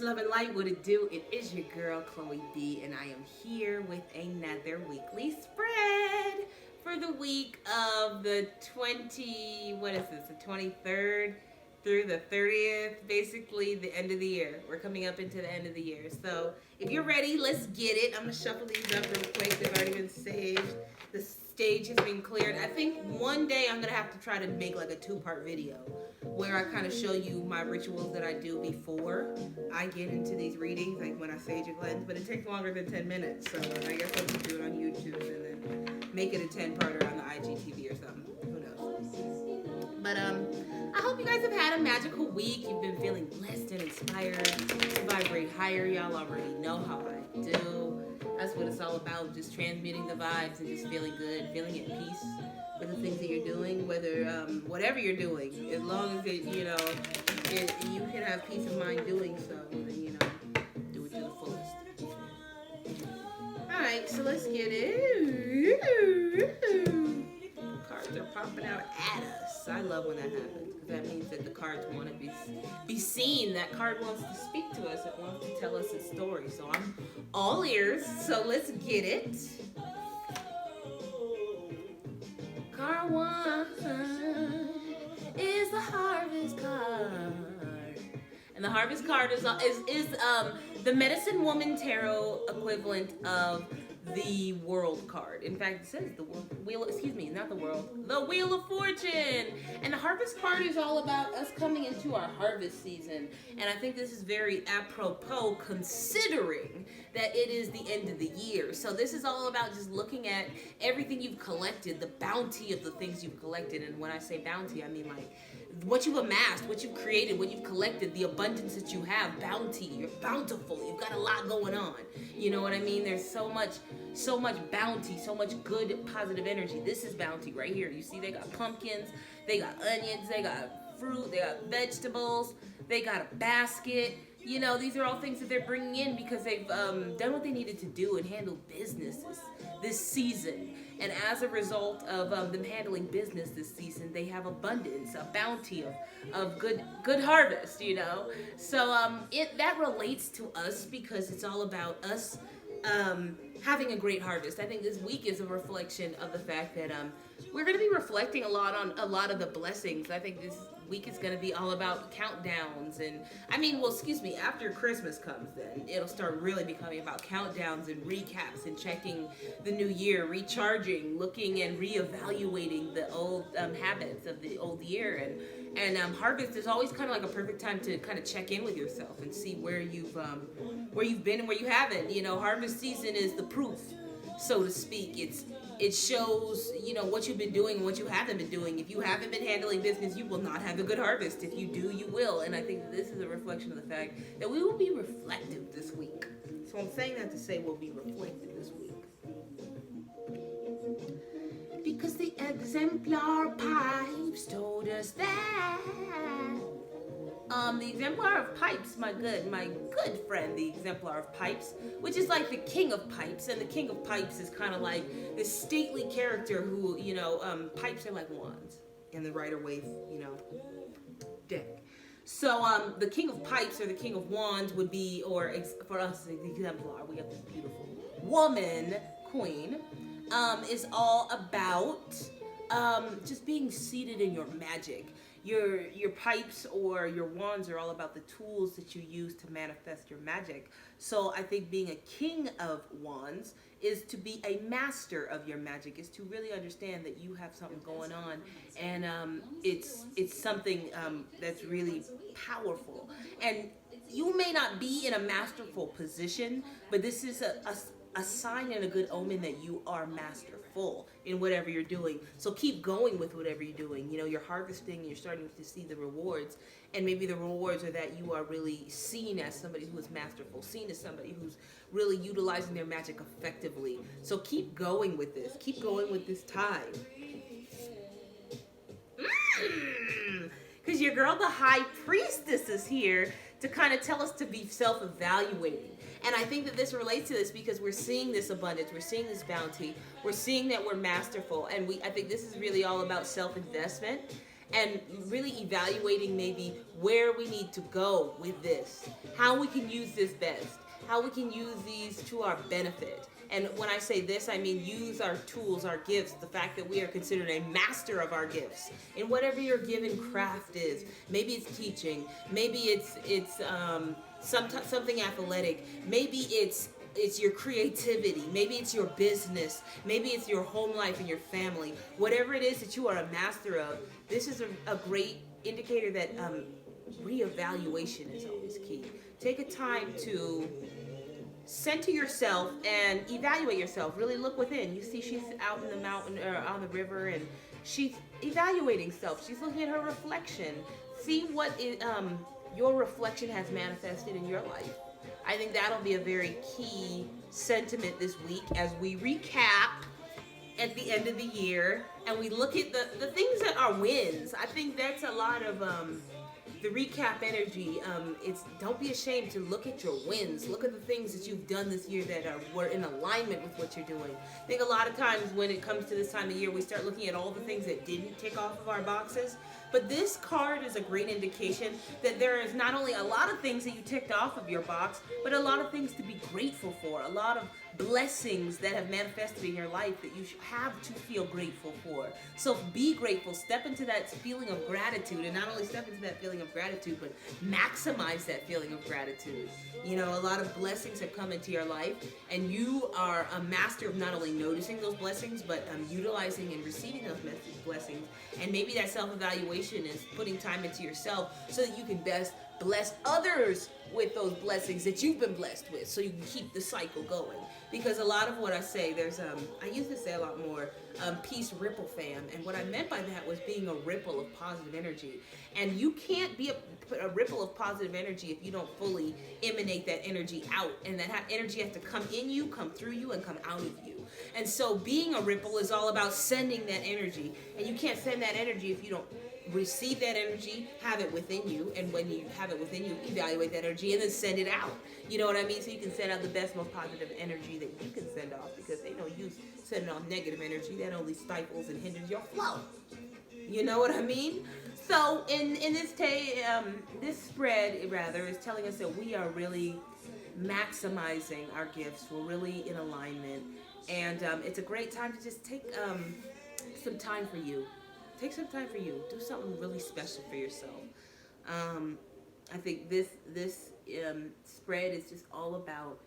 love and light, what it do? It is your girl ChloeBee, and I am here with another weekly spread for the week of the 23rd through the 30th, basically the end of the year. We're coming up into the end of the year. So if you're ready, let's get it. I'm gonna shuffle these up real quick. They've already been saved. The stage has been cleared. I think one day I'm gonna have to try to make like a 2-part video where I kind of show you my rituals that I do before I get into these readings, like when I sage a cleanse, but it takes longer than 10 minutes, so I guess I'll just do it on YouTube and then make it a 10-parter on the IGTV or something. Who knows? But I hope you guys have had a magical week. You've been feeling blessed and inspired to vibrate higher. Y'all already know how I do. That's what it's all about, just transmuting the vibes and just feeling good, feeling at peace with the things that you're doing, whether whatever you're doing, as long as it, you can have peace of mind doing so, then do it to the fullest. All right, so let's get it. Cards are popping out at us. I love when that happens, because that means that the cards want to be seen. That card wants to speak to us. It wants to tell us a story. So I'm all ears. So let's get it. Card 1 is the Harvest card, and the Harvest card is the Medicine Woman Tarot equivalent of the World card. In fact, it says the Wheel of Fortune. And the Harvest card is all about us coming into our harvest season. And I think this is very apropos, considering that it is the end of the year. So this is all about just looking at everything you've collected, the bounty of the things you've collected. And when I say bounty, I mean like what you've amassed, what you've created, what you've collected, the abundance that you have, bounty. You're bountiful. You've got a lot going on. You know what I mean? There's so much bounty, so much good, positive energy. This is bounty right here. You see, they got pumpkins, they got onions, they got fruit, they got vegetables, they got a basket. You know, these are all things that they're bringing in because they've done what they needed to do and handle businesses this season. And as a result of them handling business this season, they have abundance, a bounty of good harvest, you know. So that relates to us because it's all about us having a great harvest. I think this week is a reflection of the fact that we're going to be reflecting a lot on a lot of the blessings. I think this week is going to be all about countdowns and after Christmas comes, then it'll start really becoming about countdowns and recaps and checking the new year, recharging, looking and reevaluating the old habits of the old year. And harvest is always kind of like a perfect time to kind of check in with yourself and see where you've been and where you haven't. You know, harvest season is the proof, so to speak. It shows, what you've been doing and what you haven't been doing. If you haven't been handling business, you will not have a good harvest. If you do, you will. And I think that this is a reflection of the fact that we will be reflective this week. So I'm saying that to say we'll be reflective this week. Because the exemplar pipes told us that. The exemplar of pipes, my good friend, the exemplar of pipes, which is like the king of pipes, and the king of pipes is kind of like this stately character who, pipes are like wands in the Rider-Waite, deck. So the king of pipes or the king of wands would be, or for us, the exemplar, we have this beautiful woman, queen, is all about just being seated in your magic. Your pipes or your wands are all about the tools that you use to manifest your magic. So I think being a king of wands is to be a master of your magic, is to really understand that you have something going on, and it's something that's really powerful. And you may not be in a masterful position, but this is a sign and a good omen that you are masterful in whatever you're doing. So keep going with whatever you're doing. You're harvesting and you're starting to see the rewards. And maybe the rewards are that you are really seen as somebody who is masterful, seen as somebody who's really utilizing their magic effectively. So keep going with this. Keep going with this time. Because your girl, the High Priestess, is here to kind of tell us to be self-evaluating. And I think that this relates to this because we're seeing this abundance, we're seeing this bounty, we're seeing that we're masterful, and I think this is really all about self-investment and really evaluating maybe where we need to go with this, how we can use this best, how we can use these to our benefit. And when I say this, I mean use our tools, our gifts, the fact that we are considered a master of our gifts in whatever your given craft is. Maybe it's teaching, maybe it's something athletic, maybe it's your creativity, maybe it's your business, maybe it's your home life and your family. Whatever it is that you are a master of, this is a great indicator that reevaluation is always key. Take a time to center yourself and evaluate yourself. Really look within. You see she's out in the mountain or on the river, and she's evaluating self. She's looking at her reflection. See what your reflection has manifested in your life. I think that'll be a very key sentiment this week as we recap at the end of the year and we look at the things that are wins. I think that's a lot of the recap energy. It's don't be ashamed to look at your wins. Look at the things that you've done this year that were in alignment with what you're doing. I think a lot of times when it comes to this time of year, we start looking at all the things that didn't tick off of our boxes. But this card is a great indication that there is not only a lot of things that you ticked off of your box, but a lot of things to be grateful for, a lot of blessings that have manifested in your life that you have to feel grateful for. So be grateful, step into that feeling of gratitude, and not only step into that feeling of gratitude, but maximize that feeling of gratitude. You know, a lot of blessings have come into your life, and you are a master of not only noticing those blessings, but utilizing and receiving those blessings. And maybe that self-evaluation is putting time into yourself so that you can best bless others with those blessings that you've been blessed with, so you can keep the cycle going. Because a lot of what I say, I used to say a lot more, peace ripple fam, and what I meant by that was being a ripple of positive energy. And you can't be a ripple of positive energy if you don't fully emanate that energy out, and that energy has to come in you, come through you, and come out of you. And so being a ripple is all about sending that energy, and you can't send that energy if you don't receive that energy, have it within you, and when you have it within you, evaluate that energy and then send it out. You know what I mean? So you can send out the best, most positive energy that you can send off, because they know you sending off negative energy that only stifles and hinders your flow. You know what I mean? So in this this spread rather is telling us that we are really maximizing our gifts. We're really in alignment, and it's a great time to just take some time for you. Take some time for you. Do something really special for yourself. I think this spread is just all about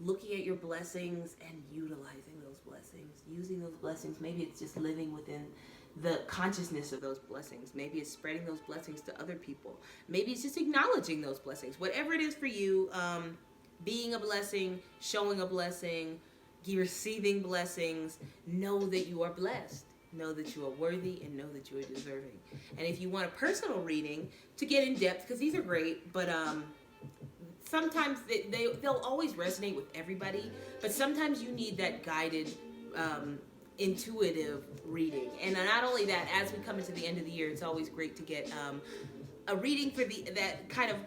looking at your blessings and utilizing those blessings. Using those blessings. Maybe it's just living within the consciousness of those blessings. Maybe it's spreading those blessings to other people. Maybe it's just acknowledging those blessings. Whatever it is for you, being a blessing, showing a blessing, receiving blessings, know that you are blessed. Know that you are worthy, and know that you are deserving. And if you want a personal reading to get in depth, because these are great, but sometimes they'll always resonate with everybody, but sometimes you need that guided, intuitive reading. And not only that, as we come into the end of the year, it's always great to get a reading for that kind of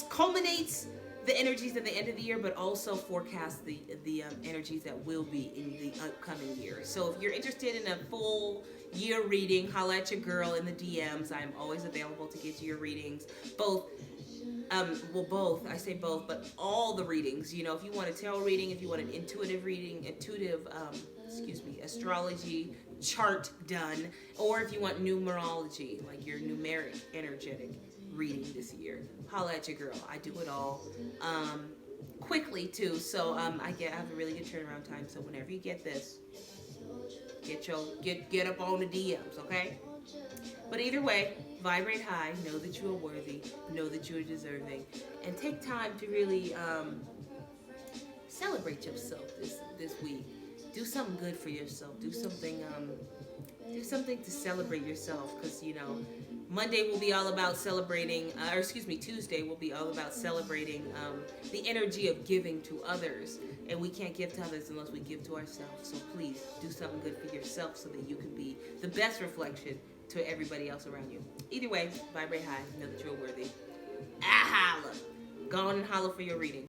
culminates the energies at the end of the year, but also forecast the energies that will be in the upcoming year. So if you're interested in a full year reading, holla at your girl in the DMs. I'm always available to get you your readings. Both, I say both, but all the readings. You know, if you want a tarot reading, if you want an intuitive reading, astrology chart done, or if you want numerology, like your numeric, energetic reading this year, holla at your girl. I do it all quickly too, so I have a really good turnaround time. So whenever you get this, get up on the DMs, okay? But either way, vibrate high, know that you are worthy, know that you are deserving, and take time to really celebrate yourself this week. Do something good for yourself. Do something to celebrate yourself, because you know, Monday will be all about celebrating, Tuesday will be all about celebrating the energy of giving to others. And we can't give to others unless we give to ourselves. So please do something good for yourself so that you can be the best reflection to everybody else around you. Either way, vibrate high, know that you're worthy. Holla. Go on and holla for your reading.